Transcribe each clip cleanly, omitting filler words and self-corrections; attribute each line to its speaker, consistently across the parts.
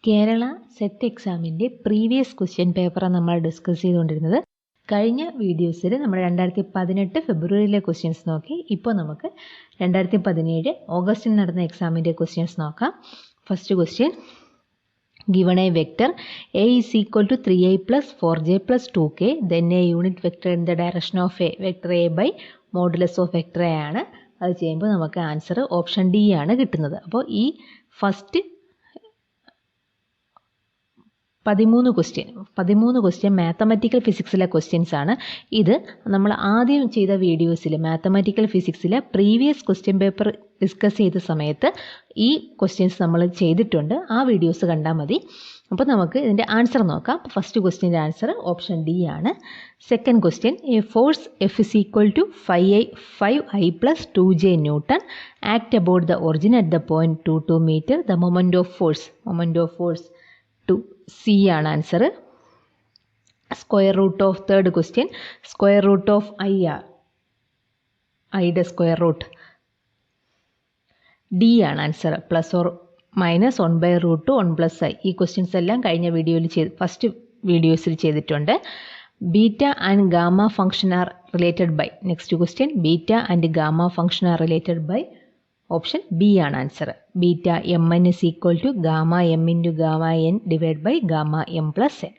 Speaker 1: Kerala set എക്സാമിൻ്റെ previous question പേപ്പറാണ് നമ്മൾ ഡിസ്കസ് ചെയ്തുകൊണ്ടിരുന്നത്. കഴിഞ്ഞ വീഡിയോസിൽ നമ്മൾ 2018 ഫെബ്രുവരിയിലെ ക്വസ്റ്റ്യൻസ് നോക്കി. ഇപ്പോൾ നമുക്ക് 2017 ഓഗസ്റ്റിൽ നടന്ന എക്സാമിൻ്റെ ക്വസ്റ്റ്യൻസ് നോക്കാം. First question, given a vector a is equal to 3i plus 4j plus 2k, then a unit vector in the direction of a, vector a by modulus of vector a ആണ്. അത് ചെയ്യുമ്പോൾ നമുക്ക് answer option D ആണ് കിട്ടുന്നത്. അപ്പോൾ ഈ first 13 question mathematical ഫിസിക്സിലെ questions ആണ്. ഇത് നമ്മൾ ആദ്യം ചെയ്ത വീഡിയോസിൽ മാത്തമാറ്റിക്കൽ ഫിസിക്സിലെ പ്രീവിയസ് ക്വസ്റ്റ്യൻ പേപ്പർ ഡിസ്കസ് ചെയ്ത സമയത്ത് ഈ ക്വസ്റ്റ്യൻസ് നമ്മൾ ചെയ്തിട്ടുണ്ട്. ആ വീഡിയോസ് കണ്ടാൽ മതി. അപ്പോൾ നമുക്ക് ഇതിൻ്റെ ആൻസർ നോക്കാം. ഫസ്റ്റ് ക്വസ്റ്റ്യൻ്റെ ആൻസർ ഓപ്ഷൻ ഡി ആണ്. Second question, a force F is equal to 5i plus 2j Newton act about the origin at the point 22 meter. The moment of force two C ആണ് answer. Square root of third question, square root of ഐയുടെ square root D ആണ് answer. Plus or minus 1/√2 1 + i. ഈ questions എല്ലാം കഴിഞ്ഞ വീഡിയോയിൽ first വീഡിയോസിൽ ചെയ്തിട്ടുണ്ട്. Beta and gamma function are related by. Next question, beta and gamma function are related by. Option B ആണ് answer. Beta M N is equal to gamma M into gamma N divide by gamma M plus N.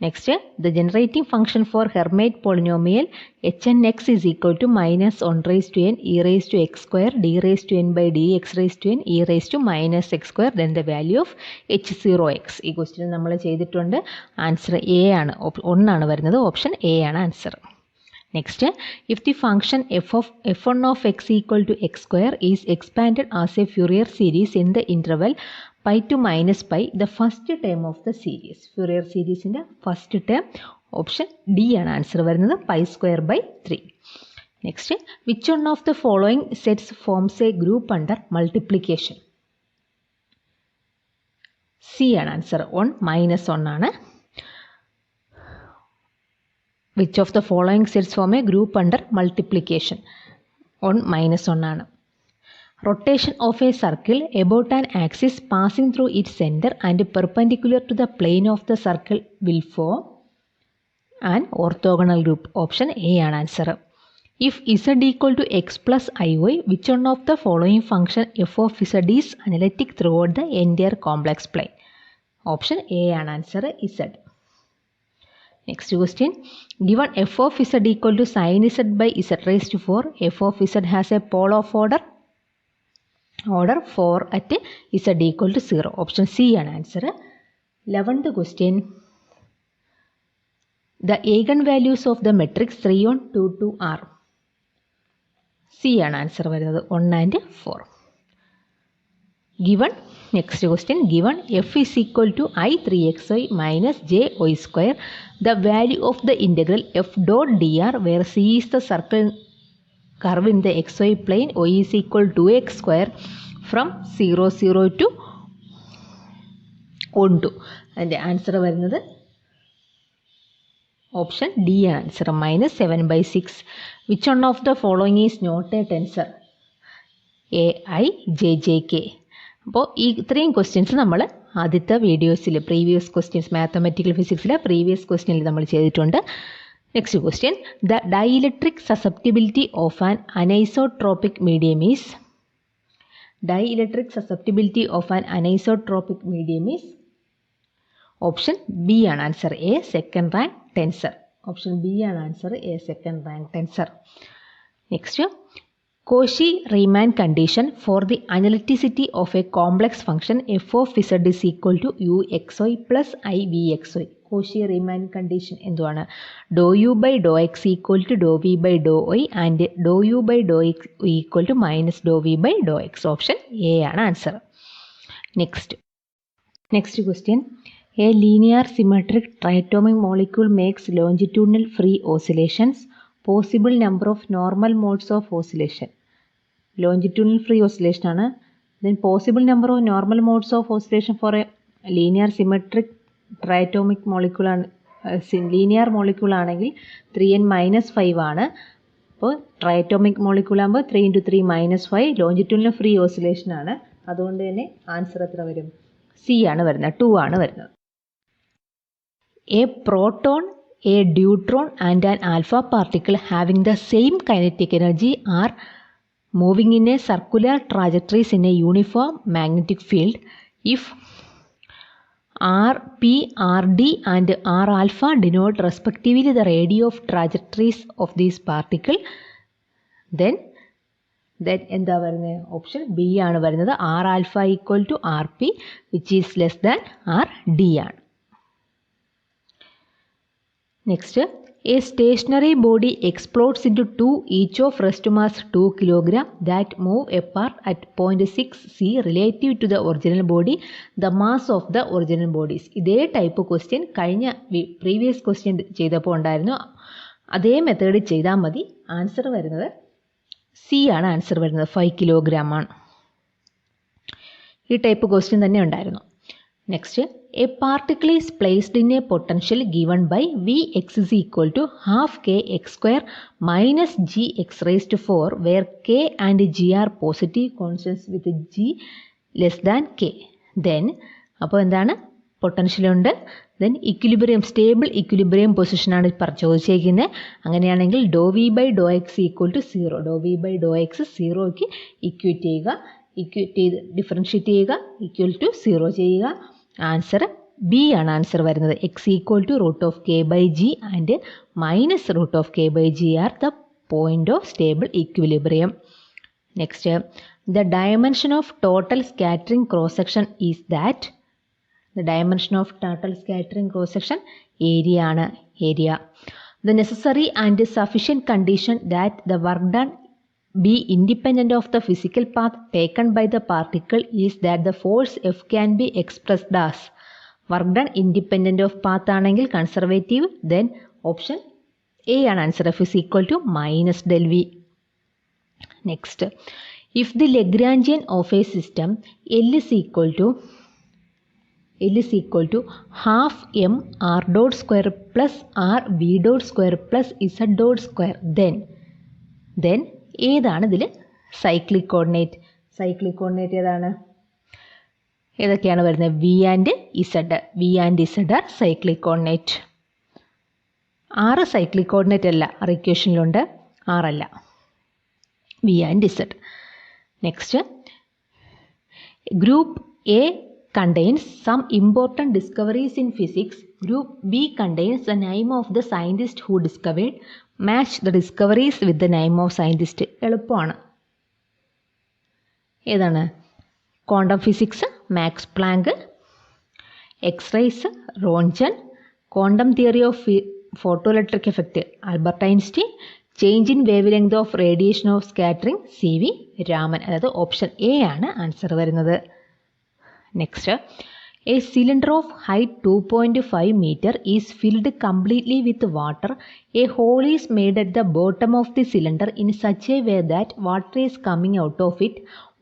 Speaker 1: Next, the generating function for Hermite polynomial H N X is equal to -1/n e⁻x² d⁻n/dx⁻n e⁻−x², then the value of h0x. ഈ question നമ്മൾ ചെയ്തിട്ടുണ്ട്. Answer A ആണ്, 1 ആണ് വരുന്നത്. Option A ആണ് answer. Next, if the function f1 of x equal to x² is expanded as a Fourier series in the interval pi to -pi, the first term of the series. Fourier series in the first term, option D ആണ് answer വരുന്നത്, π²/3. Next, which one of the following sets forms a group under multiplication? C ആണ് answer, 1 -1 ആണ്. Which of the following sets form a group under multiplication? 1 -1 ആണ്. Rotation of a circle about an axis passing through its center and perpendicular to the plane of the circle will form an orthogonal group. Option A ആണ് answer. If z equal to x plus iy, which one of the following function f of z is analytic throughout the entire complex plane? Option A ആണ് answer, z. Next question, given f of z equal to sin z by z raised to 4, f of z has a pole of order 4 at z equal to 0. Option C ആണ് answer. 11th question, the eigenvalues of the matrix 3 1 2 2 are. C ആണ് answer വരുന്നത്, 1 and 4. Given, next question, given f is equal to I 3xy minus j y square, the value of the integral f dot dr, where c is the circle curve in the xy plane, y is equal to x square, from 0 0 to 1 2. അതിൻ്റെ answer വരുന്നത് option D answer, -7/6. Which one of the following is not a tensor? ai jjk. അപ്പോൾ ഈ ഇത്രയും questions നമ്മൾ ആദ്യത്തെ വീഡിയോസിൽ previous questions mathematical ഫിസിക്സിലെ previous ക്വസ്റ്റ്യനിൽ നമ്മൾ ചെയ്തിട്ടുണ്ട്. Next question, the dielectric susceptibility of an anisotropic medium is. Dielectric susceptibility of an anisotropic medium is. Option B ആണ് answer, a second rank tensor. Option B ആണ് answer, a second rank tensor. Next, Cauchy-Riemann condition for the analyticity of a complex function f of z is equal to uxy plus ivxy. Cauchy-Riemann condition എന്തുവാണ്? ∂u/∂x equal to ∂v/∂y and ∂u/∂x equal to -∂v/∂x. Option A ആണ് answer. Next question, a linear symmetric triatomic molecule makes longitudinal free oscillations. Possible number of normal modes of oscillation. Longitudinal free oscillation ആണ്. Then possible number of normal modes of oscillation for a linear symmetric triatomic molecule ആണ്. Linear molecule ആണെങ്കിൽ 3n-5 ആണ്. അപ്പോൾ ട്രയറ്റോമിക് molecule ആകുമ്പോൾ 3 × 3 - 5 longitudinal free oscillation ആണ്. അതുകൊണ്ട് തന്നെ answer എത്ര വരും? സി ആണ് വരുന്നത്, 2 ആണ് വരുന്നത്. A proton, a deuteron and an alpha particle having the same kinetic energy are moving in a circular trajectories in a uniform magnetic field if RP, RD and R alpha denote respectively the radii of trajectories of these particle. Then എന്താ വരുന്നത്? Option B ആണ് വരുന്നത്. R alpha equal to RP which is less than RD ആണ്. Next, a stationary body explodes into two each of rest mass 2 kg that move apart at 0.6 c relative to the original body, the mass of the original bodies. ഇതേ type question കഴിഞ്ഞ previous question ചെയ്തപ്പോൾ ഉണ്ടായിരുന്നു. അതേ method ചെയ്താൽ മതി. Answer വരുന്നത് C ആണ്. Answer വരുന്നത് 5 കിലോഗ്രാം ആണ്. ഈ ടൈപ്പ് ക്വസ്റ്റ്യൻ തന്നെ ഉണ്ടായിരുന്നു. Next, a particle is placed in a potential given by Vx is equal to half kx square minus gx raised to 4 where k and g are positive constants with g less than k. Then അപ്പോൾ എന്താണ്? Potential ഉണ്ട്. Then equilibrium, stable equilibrium പൊസിഷനാണ് ചോദിച്ചേക്കുന്നത്. അങ്ങനെയാണെങ്കിൽ do V by do X equal to 0. Do V by do X 0ക്ക് equate ചെയ്യുക, equate ചെയ്ത് differentiate ചെയ്യുക, ഈക്വൽ ടു 0 ചെയ്യുക. ആൻസർ ബി ആണ് ആൻസർ വരുന്നത്. X equal to root of K by G and minus root of K by G are the point of stable equilibrium. Next, the dimension of total scattering cross section is that. The dimension of total scattering cross section area ആണ്, area. The necessary and sufficient condition that the work done be independent of the physical path taken by the particle is that the force F can be expressed as. Work done independent of path ആണെങ്കിൽ conservative. Then option A ആണ് answer. F is equal to minus del V. Next, if the Lagrangian of a system L is equal to half m r dot square plus r v dot square plus z dot square, then ഏതാണ് ഇതിൽ cyclic coordinate? Cyclic coordinate ഏതാണ്? ഏതൊക്കെയാണ് വരുന്നത്? V and Z. V and Z are cyclic coordinate. R cyclic coordinate അല്ല, R ഇക്വേഷനിലുണ്ട്, ആറല്ല. V and Z. Next, group A contains some important discoveries in physics. Group B contains the name of the scientist who discovered. Match the discoveries with the name of scientist. എളുപ്പമാണ്. ഏതാണ്? Quantum physics Max Planck, x rays Roentgen, quantum theory of photoelectric effect Albert Einstein, change in wavelength of radiation of scattering CV Raman. അതായത് option A ആണ് answer വരുന്നത്. Next, a cylinder of height 2.5 meter is filled completely with water. A hole is made at the bottom of the cylinder in such a way that water is coming out of it.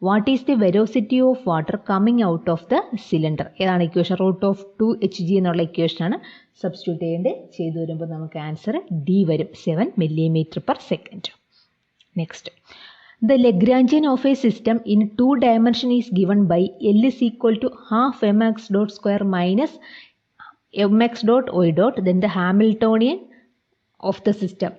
Speaker 1: What is the velocity of water coming out of the cylinder? ഏതാണ് equation? Root of 2hg എന്നുള്ള ഇക്വേഷനാണ് substitute ചെയ്യേണ്ടത്. ചെയ്തു വരുമ്പോൾ നമുക്ക് answer D വരും, 7 mm/s. Next, the Lagrangian of a system in 2 dimension is given by L is equal to half mx dot square minus mx dot y dot. Then the Hamiltonian of the system.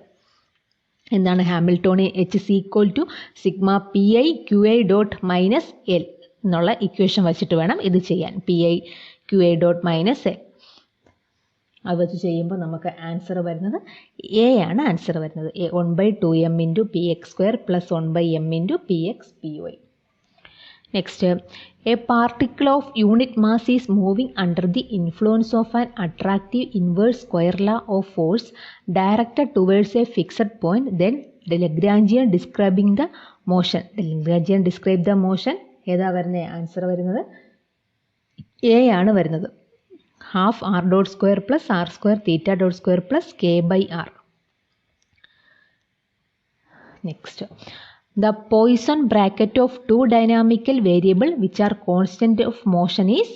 Speaker 1: എന്താണ് Hamiltonian? H is equal to sigma pi qi dot minus L എന്നുള്ള equation വെച്ചിട്ട് വേണം ഇത് ചെയ്യാൻ. pi qi dot minus L അത് വെച്ച് ചെയ്യുമ്പോൾ നമുക്ക് ആൻസർ വരുന്നത് എ ആണ് ആൻസർ വരുന്നത്. 1/2m into px² plus 1/m into px py. Next, a particle of unit mass is moving under the influence of an attractive inverse square law of force directed towards A fixed point. Then the Lagrangian describing the motion. The Lagrangian describe the motion ഏതാ വരുന്നത്? Answer വരുന്നത് A ആണ് വരുന്നത്. half r dot square plus r square theta dot square plus k by r. Next, the Poisson bracket of two dynamical variable which are constant of motion is.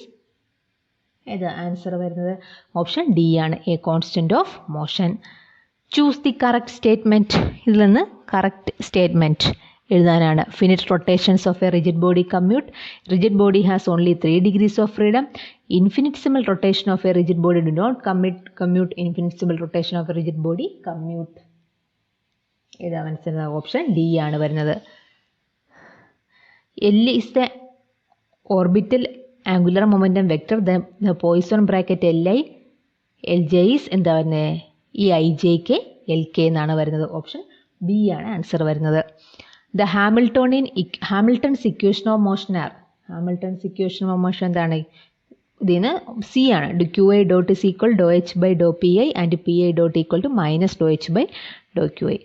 Speaker 1: ഏത് answer വരുന്നത്? Option D ആണ്, a constant of motion. Choose the correct statement. ഇതിൽ നിന്ന് correct statement എഴുതാനാണ്. Finite rotations of a rigid body commute. Rigid body has only 3 degrees of freedom. Infinitesimal rotation of a rigid body do not commute. Infinitesimal rotation of a rigid body commute. ഏതാ മനസ്സിലാകുന്ന option D ആണ് വരുന്നത്. L is the orbital angular momentum vector. The Poisson bracket Li, Lj is എന്താ വരുന്നത്? ഈ IJK LK എന്നാണ് വരുന്നത്. Option B ആണ് ആൻസർ വരുന്നത്. The Hamilton's equation of motion are. Hamilton's equation of motion എന്താണ്? ഇതിന് സി ആണ്. Q i dot is equal doh H by doh p i and p i dot equal to minus doh H by doh q i.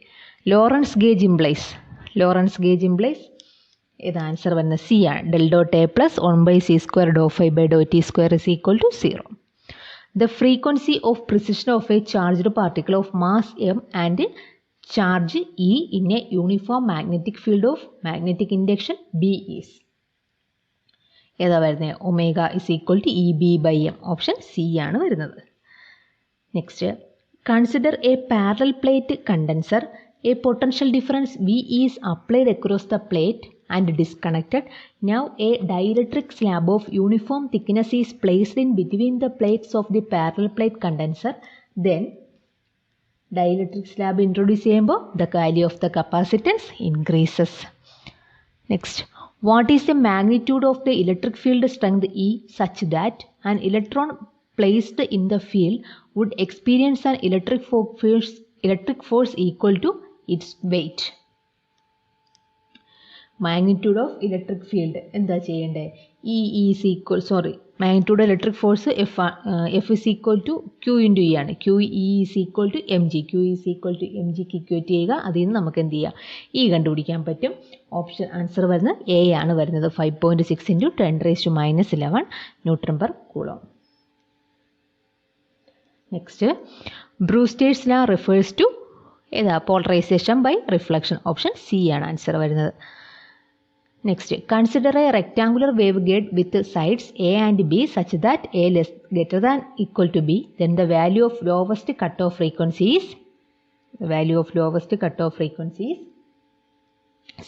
Speaker 1: Lorenz gauge implies ഇത് answer വരുന്നത് C ആണ്. Del dot A plus 1/c² doh phi by doh t square is equal to 0. The frequency of precision of a charged particle of mass m and charge E in a uniform magnetic field of magnetic induction B is ഏതാ വരുന്നത്? Omega is equal to e B by m. Option C ആണ് വരുന്നത്. Next, consider a parallel plate condenser. A potential difference V is applied across the plate and disconnected. Now a dielectric slab of uniform thickness is placed in between the plates of the parallel plate condenser. Then dielectric slab introduce ചെയ്യുമ്പോൾ the value of the capacitance increases. Next, what is the magnitude of the electric field strength E such that an electron placed in the field would experience an electric force equal to its weight? Magnitude of electric field എന്താ ചെയ്യേണ്ടത്? Magnitude electric force F is equal to Q into E ആണ്. Q E is equal to M G. Q is equal to M ജിക്ക് equate ചെയ്യുക. അതിൽ നിന്ന് നമുക്ക് എന്ത് ചെയ്യാം? ഇ കണ്ടുപിടിക്കാൻ പറ്റും. ഓപ്ഷൻ ആൻസർ വരുന്നത് എ ആണ് വരുന്നത്. 5.6 into 10⁻⁻11 newton per coulomb. Next, Brewster's law refers to ഏതാ? Polarisation by reflection. Option C ആണ് ആൻസർ വരുന്നത്. Next, consider a rectangular waveguide with sides A and B such that A less greater than equal to B. Then the value of lowest cutoff frequency is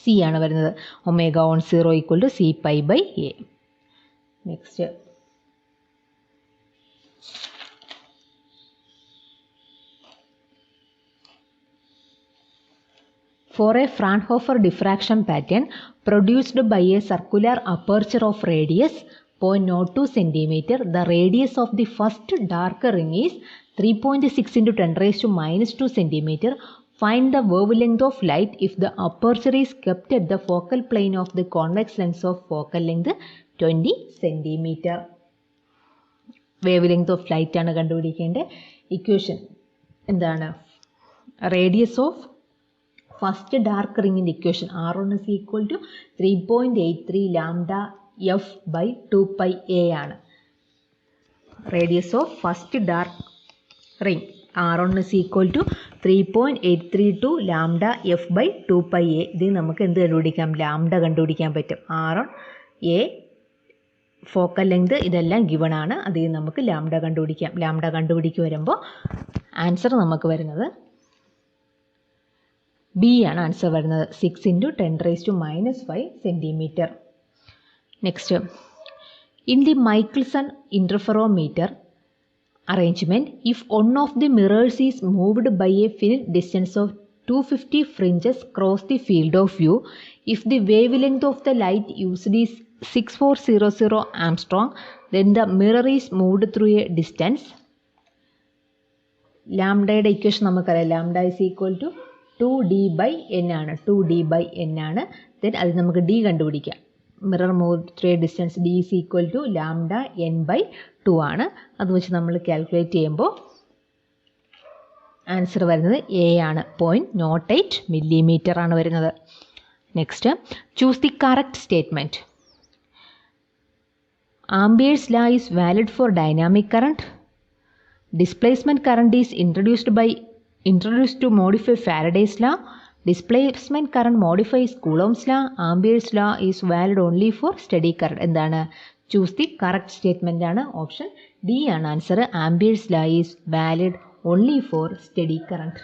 Speaker 1: C ആണ് വരുന്നത്. Omega on 0 equal to C pi by A. Next, for a Fraunhofer diffraction pattern produced by a circular aperture of radius 0.02 cm, the radius of the first dark ring is 3.6 into 10⁻⁻² cm. Find the wavelength of light if the aperture is kept at the focal plane of the convex lens of focal length 20 cm. Wavelength of light ആണ് കണ്ടുപിടിക്കേണ്ടത്. Equation എന്താണ്? Radius of first dark റിങ്ങിൻ്റെ equation R1 is equal to 3.83 lambda f by 2 pi a ആണ്. Radius of first dark ring R1 is equal to 3.832 lambda f by 2 pi a. ഇത് നമുക്ക് എന്ത് കണ്ടുപിടിക്കാം? Lambda കണ്ടുപിടിക്കാൻ പറ്റും. R1 a ഫോക്കൽ ലെങ്ത് ഇതെല്ലാം given ആണ്. അതിൽ നമുക്ക് ലാംഡ കണ്ടുപിടിക്കാം. ലാംഡ കണ്ടുപിടിക്ക് വരുമ്പോൾ ആൻസർ നമുക്ക് വരുന്നത് ബി ആണ് ആൻസർ വരുന്നത്. 6 into 10⁻⁻5 cm. Next, in the Mikaelson interferometer arrangement, if one of the mirrors is moved by a finite distance of 250 fringes across the field of view, if the wavelength of the light used is 6400 Armstrong, then the mirror is moved through a distance. ലാംഡയുടെ equation നമുക്കറിയാം. Lambda is equal to 2d by n ആണ്. 2d by n ആണ്. Then അത് നമുക്ക് d കണ്ടുപിടിക്കാം. Mirror move through A distance d is equal to lambda n by 2 ആണ്. അത് വെച്ച് നമ്മൾ കാൽക്കുലേറ്റ് ചെയ്യുമ്പോൾ ആൻസർ വരുന്നത് എ ആണ്. 0.08 millimeter ആണ് വരുന്നത്. Next, choose the correct statement. Amperes law is valid for dynamic current. Displacement current is introduced to modify Faraday's law. Displacement current modifies Coulomb's law. Ampere's law is valid only for steady current. എന്താണ്? Choose the correct statement ആണ്. Option D ആണ് answer. Ampere's law is valid only for steady current.